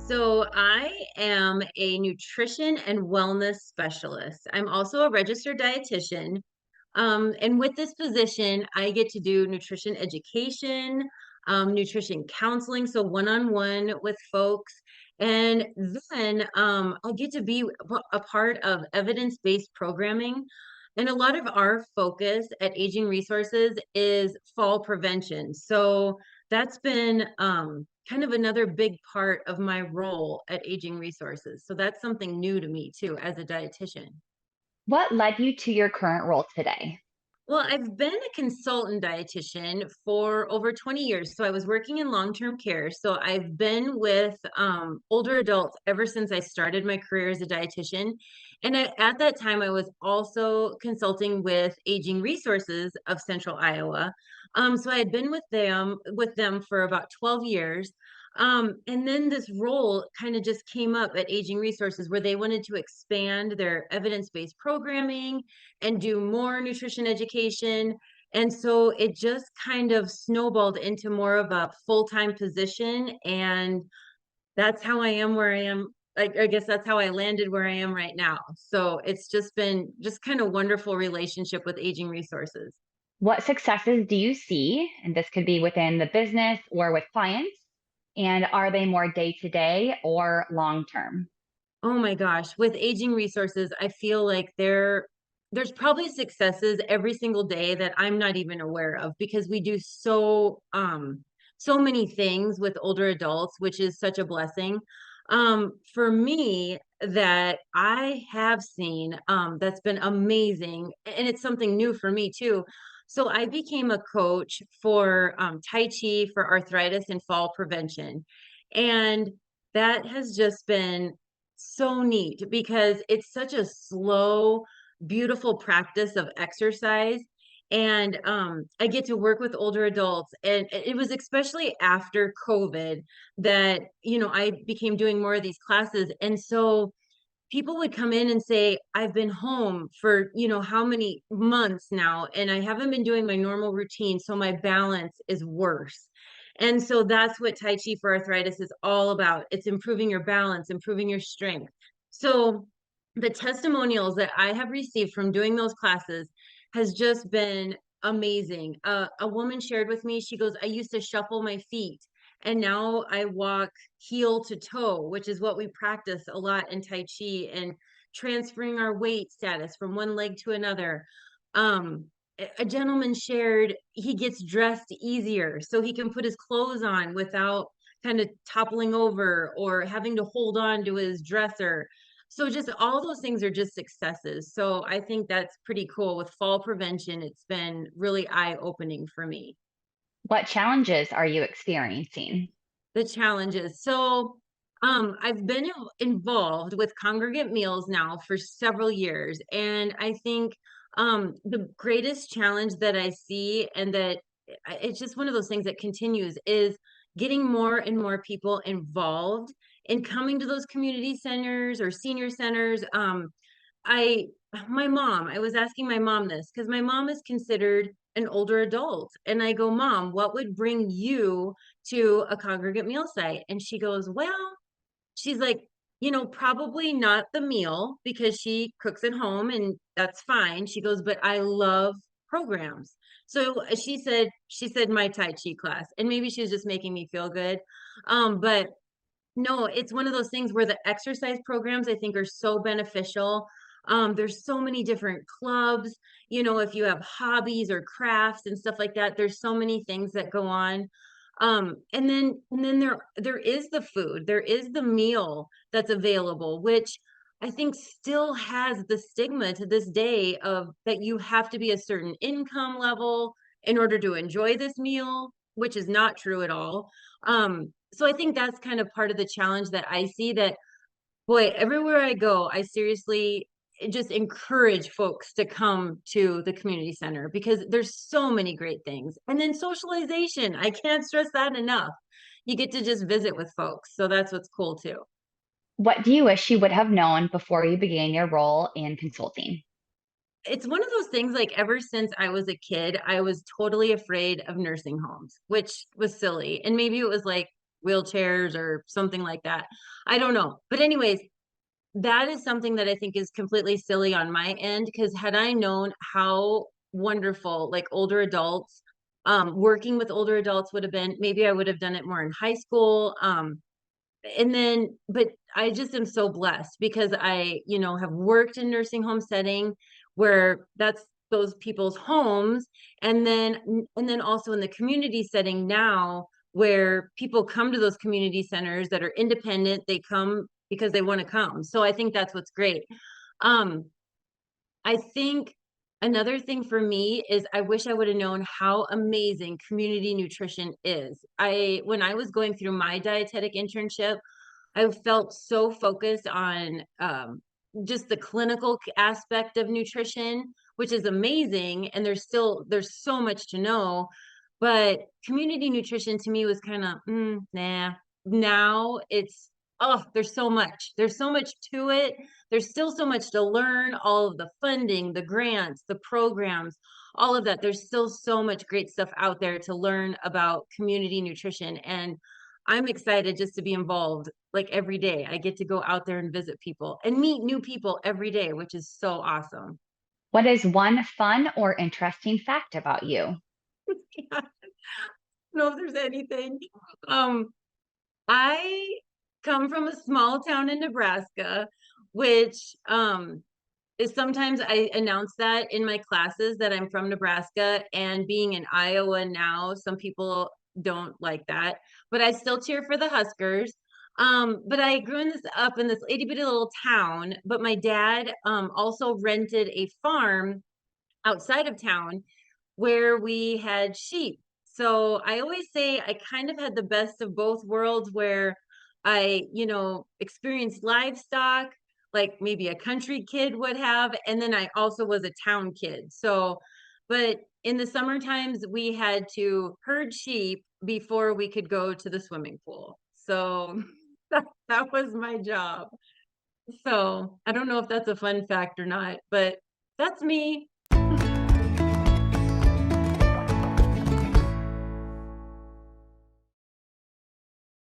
So I am a nutrition and wellness specialist. I'm also a registered dietitian. And with this position, I get to do nutrition education, nutrition counseling, so one-on-one with folks. And then I get to be a part of evidence-based programming. And a lot of our focus at Aging Resources is fall prevention. So that's been kind of another big part of my role at Aging Resources. So that's something new to me too, as a dietitian. What led you to your current role today? Well, I've been a consultant dietitian for over 20 years. So I was working in long-term care. So I've been with older adults ever since I started my career as a dietitian. And at that time, I was also consulting with Aging Resources of Central Iowa. So I had been with them for about 12 years. And then this role kind of just came up at Aging Resources where they wanted to expand their evidence-based programming and do more nutrition education. And so it just kind of snowballed into more of a full-time position. And that's how I am where I am. I guess that's how I landed where I am right now. So it's just been just kind of wonderful relationship with Aging Resources. What successes do you see? And this could be within the business or with clients. And are they more day to day or long term? Oh my gosh, with Aging Resources, I feel like there's probably successes every single day that I'm not even aware of because we do so many things with older adults, which is such a blessing. For me, that I have seen that's been amazing, and it's something new for me too. So I became a coach for Tai Chi for arthritis and fall prevention. And that has just been so neat because it's such a slow, beautiful practice of exercise. And I get to work with older adults. And it was especially after COVID that, I became doing more of these classes. And so people would come in and say, I've been home for, how many months now, and I haven't been doing my normal routine. So my balance is worse. And so that's what Tai Chi for arthritis is all about. It's improving your balance, improving your strength. So the testimonials that I have received from doing those classes has just been amazing. A woman shared with me, she goes, I used to shuffle my feet and now I walk heel to toe, which is what we practice a lot in Tai Chi and transferring our weight status from one leg to another. A gentleman shared he gets dressed easier so he can put his clothes on without kind of toppling over or having to hold on to his dresser. So just all those things are just successes. So I think that's pretty cool with fall prevention. It's been really eye-opening for me. What challenges are you experiencing? The challenges. So, I've been involved with congregate meals now for several years, and I think the greatest challenge that I see, and that it's just one of those things that continues, is getting more and more people involved in coming to those community centers or senior centers. I my mom, I was asking my mom this because my mom is considered an older adult. And I go, Mom, what would bring you to a congregate meal site? And she goes, well, she's like, probably not the meal because she cooks at home and that's fine. She goes, but I love programs. So she said my Tai Chi class, and maybe she was just making me feel good. But no, it's one of those things where the exercise programs I think are so beneficial. There's so many different clubs, if you have hobbies or crafts and stuff like that, there's so many things that go on. And then there is the food, there is the meal that's available, which I think still has the stigma to this day of that you have to be a certain income level in order to enjoy this meal, which is not true at all. So I think that's kind of part of the challenge that I see that, boy, everywhere I go, I seriously just encourage folks to come to the community center because there's so many great things. And then socialization, I can't stress that enough. You get to just visit with folks. So that's what's cool too. What do you wish you would have known before you began your role in consulting? It's one of those things, like ever since I was a kid, I was totally afraid of nursing homes, which was silly. And maybe it was like wheelchairs or something like that. I don't know. But anyways, that is something that I think is completely silly on my end, because had I known how wonderful like older adults, working with older adults would have been, maybe I would have done it more in high school. And then, but I just am so blessed because I, have worked in nursing home setting where that's those people's homes. And then also in the community setting now, where people come to those community centers that are independent, they come because they want to come. So I think that's what's great. Um, I think another thing for me is I wish I would have known how amazing community nutrition is. When I was going through my dietetic internship, I felt so focused on just the clinical aspect of nutrition, which is amazing. And there's so much to know. But community nutrition to me was kind of, nah. Now it's, oh, There's so much to it. There's still so much to learn, all of the funding, the grants, the programs, all of that. There's still so much great stuff out there to learn about community nutrition. And I'm excited just to be involved like every day. I get to go out there and visit people and meet new people every day, which is so awesome. What is one fun or interesting fact about you? I don't know if there's anything. Um, I come from a small town in Nebraska, which is sometimes I announce that in my classes that I'm from Nebraska, and being in Iowa now, some people don't like that, but I still cheer for the Huskers. But I grew up in this itty bitty little town, but my dad also rented a farm outside of town where we had sheep. So I always say I kind of had the best of both worlds, where I, experienced livestock like maybe a country kid would have. And then I also was a town kid. So, but in the summer times, we had to herd sheep before we could go to the swimming pool. So that was my job. So I don't know if that's a fun fact or not, but that's me.